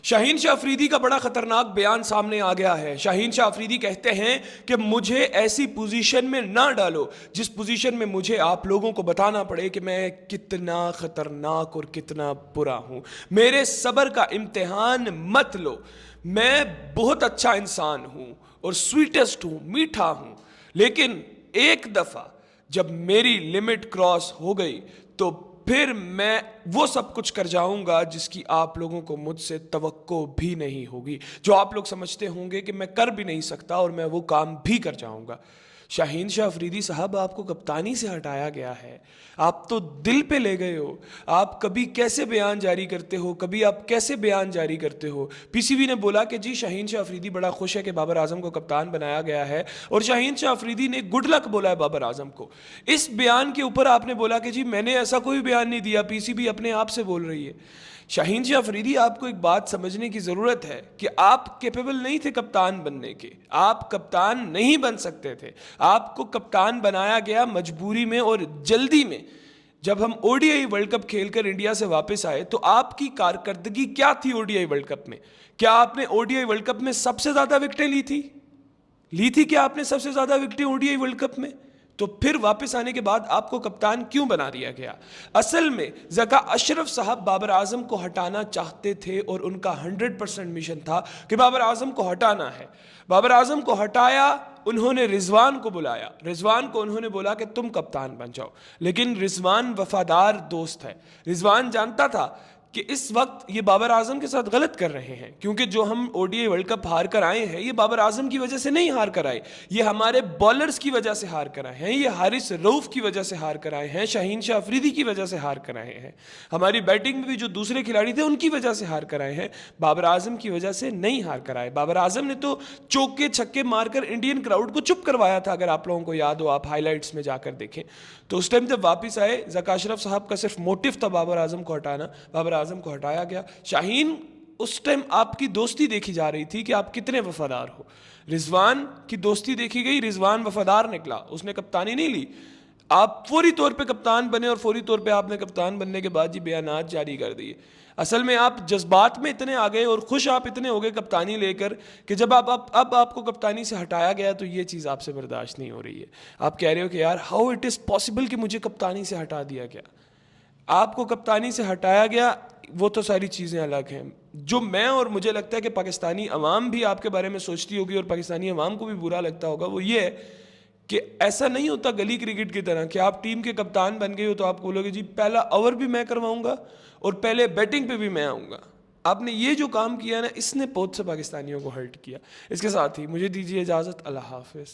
شاہین شاہ افریدی کا بڑا خطرناک بیان سامنے آ گیا ہے۔ شاہین شاہ افریدی کہتے ہیں کہ مجھے ایسی پوزیشن میں نہ ڈالو جس پوزیشن میں مجھے آپ لوگوں کو بتانا پڑے کہ میں کتنا خطرناک اور کتنا برا ہوں۔ میرے صبر کا امتحان مت لو۔ میں بہت اچھا انسان ہوں اور سویٹسٹ ہوں، میٹھا ہوں، لیکن ایک دفعہ جب میری لمٹ کراس ہو گئی تو پھر میں وہ سب کچھ کر جاؤں گا جس کی آپ لوگوں کو مجھ سے توقع بھی نہیں ہوگی، جو آپ لوگ سمجھتے ہوں گے کہ میں کر بھی نہیں سکتا، اور میں وہ کام بھی کر جاؤں گا۔ شاہین شاہ افریدی صاحب، آپ کو کپتانی سے ہٹایا گیا ہے، آپ تو دل پہ لے گئے ہو۔ آپ کبھی کیسے بیان جاری کرتے ہو، کبھی آپ کیسے بیان جاری کرتے ہو۔ پی سی بی نے بولا کہ جی شاہین شاہ افریدی بڑا خوش ہے کہ بابر اعظم کو کپتان بنایا گیا ہے، اور شاہین شاہ افریدی نے گڈ لک بولا ہے بابر اعظم کو۔ اس بیان کے اوپر آپ نے بولا کہ جی میں نے ایسا کوئی بیان نہیں دیا، پی سی بی اپنے آپ سے بول رہی ہے۔ شاہین شاہ افریدی، آپ کو ایک بات سمجھنے کی ضرورت ہے کہ آپ کیپیبل نہیں تھے کپتان بننے کے، آپ کپتان نہیں بن سکتے تھے۔ آپ کو کپتان بنایا گیا مجبوری میں اور جلدی میں۔ جب ہم O D I world cup کھیل کر انڈیا سے واپس آئے تو آپ کی کارکردگی کیا تھی O D I world cup میں؟ کیا آپ نے O D I world cup میں سب سے زیادہ وکٹیں لی تھی کیا آپ نے سب سے زیادہ وکٹیں O D I world cup میں؟ تو پھر واپس آنے کے بعد آپ کو کپتان کیوں بنا دیا گیا؟ اصل میں ذکا اشرف صاحب بابر اعظم کو ہٹانا چاہتے تھے، اور ان کا 100% مشن تھا کہ بابر اعظم کو ہٹانا ہے۔ بابر اعظم کو ہٹایا، انہوں نے رضوان کو بلایا، رضوان کو انہوں نے بولا کہ تم کپتان بن جاؤ، لیکن رضوان وفادار دوست ہے۔ رضوان جانتا تھا کہ اس وقت یہ بابر اعظم کے ساتھ غلط کر رہے ہیں، کیونکہ جو ہم O D I world cup ہار کر آئے ہیں یہ بابر اعظم کی وجہ سے نہیں ہار کر آئے، یہ ہمارے بالرز کی وجہ سے ہار کر آئے ہیں، یہ حارث رؤف کی وجہ سے ہار کر آئے ہیں، شاہین شاہ افریدی کی وجہ سے ہار کر آئے ہیں، ہماری بیٹنگ میں بھی جو دوسرے کھلاڑی تھے ان کی وجہ سے ہار کر آئے ہیں، بابر اعظم کی وجہ سے نہیں ہار کر آئے۔ بابر اعظم نے تو چوکے چھکے مار کر انڈین کراؤڈ کو چپ کروایا تھا، اگر آپ لوگوں کو یاد ہو، آپ ہائی لائٹس میں جا کر دیکھیں تو اس ٹائم جب واپس آئے ذکا اشرف صاحب کا صرف موٹیو تھا بابر اعظم کو ہٹانا، بابر اعظم کو ہٹایا گیا۔ شاہین، اس ٹائم آپ کی دوستی دیکھی جا رہی تھی کہ آپ کتنے وفادار ہو۔ رضوان کی دوستی دیکھی گئی، رضوان وفادار نکلا، اس نے کپتانی نہیں لی۔ آپ فوری طور پہ کپتان بنے، اور فوری طور پہ آپ نے کپتان بننے کے بعد جی بیانات جاری کر دیے۔ اصل میں آپ جذبات میں اتنے آ گئے اور خوش آپ اتنے ہو گئے کپتانی لے کر کہ جب اب آپ کو کپتانی سے ہٹایا گیا تو یہ چیز آپ سے برداشت نہیں ہو رہی ہے۔ آپ کہہ رہے ہو کہ یار ہاؤ اٹ از پاسبل کہ مجھے کپتانی سے ہٹا دیا گیا۔ آپ کو کپتانی سے ہٹایا گیا وہ تو ساری چیزیں الگ ہیں۔ جو میں اور مجھے لگتا ہے کہ پاکستانی عوام بھی آپ کے بارے میں سوچتی ہوگی اور پاکستانی عوام کو بھی برا لگتا ہوگا، وہ یہ ہے کہ ایسا نہیں ہوتا گلی کرکٹ کی طرح کہ آپ ٹیم کے کپتان بن گئے ہو تو آپ بولو گے جی پہلا اوور بھی میں کرواؤں گا اور پہلے بیٹنگ پہ بھی میں آؤں گا۔ آپ نے یہ جو کام کیا نا، اس نے بہت سے پاکستانیوں کو ہرٹ کیا۔ اس کے ساتھ ہی مجھے دیجیے اجازت، اللہ حافظ۔